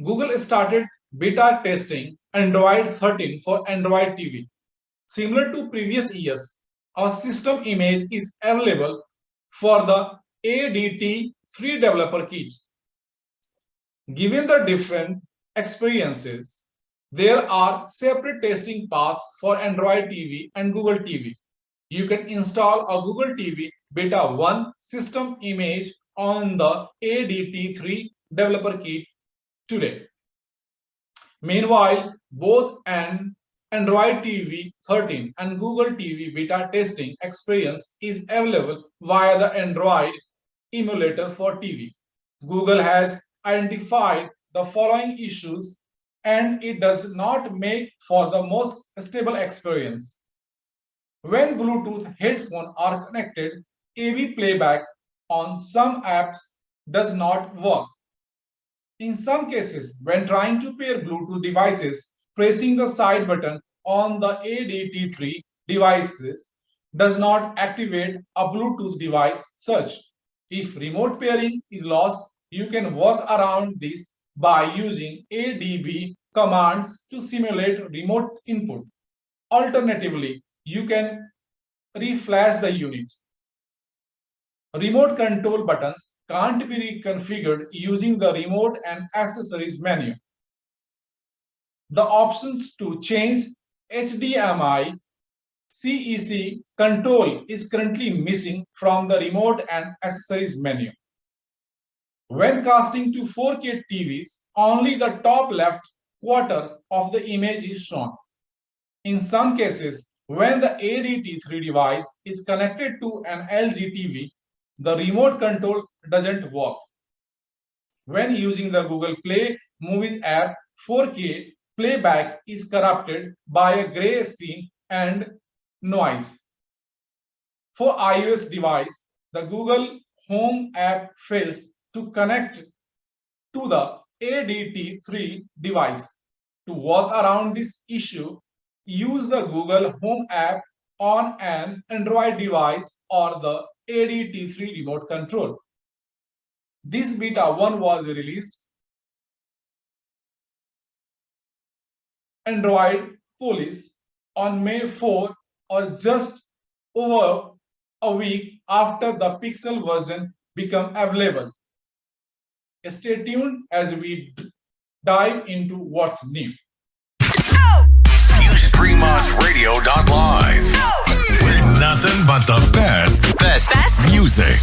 Google started beta testing Android 13 for Android TV. Similar to previous years, our system image is available for the ADT-3 Developer Kit. Given the different experiences, there are separate testing paths for Android TV and Google TV. You can install a Google TV Beta 1 system image on the ADT-3 Developer Kit today. Meanwhile, both an Android TV 13 and Google TV beta testing experience is available via the Android emulator for TV. Google has identified the following issues and it does not make for the most stable experience. When Bluetooth headphones are connected, AV playback on some apps does not work. In some cases, when trying to pair Bluetooth devices, pressing the side button on the ADT-3 devices does not activate a Bluetooth device search. If remote pairing is lost, you can work around this by using ADB commands to simulate remote input. Alternatively, you can reflash the unit. Remote control buttons can't be reconfigured using the remote and accessories menu. The options to change HDMI CEC control is currently missing from the remote and accessories menu. When casting to 4K TVs, only the top left quarter of the image is shown. In some cases, when the ADT-3 device is connected to an LG TV, the remote control doesn't work. When using the Google Play Movies app, 4K playback is corrupted by a gray screen and noise. For iOS device, the Google Home app fails to connect to the ADT-3 device. To work around this issue, use the Google Home app on an Android device or the ADT-3 remote control. This beta 1 was released Android Police on May 4 or just over a week after the Pixel version became available. Stay tuned as we dive into what's new. UStreamOsRadio.live. With nothing but the best music.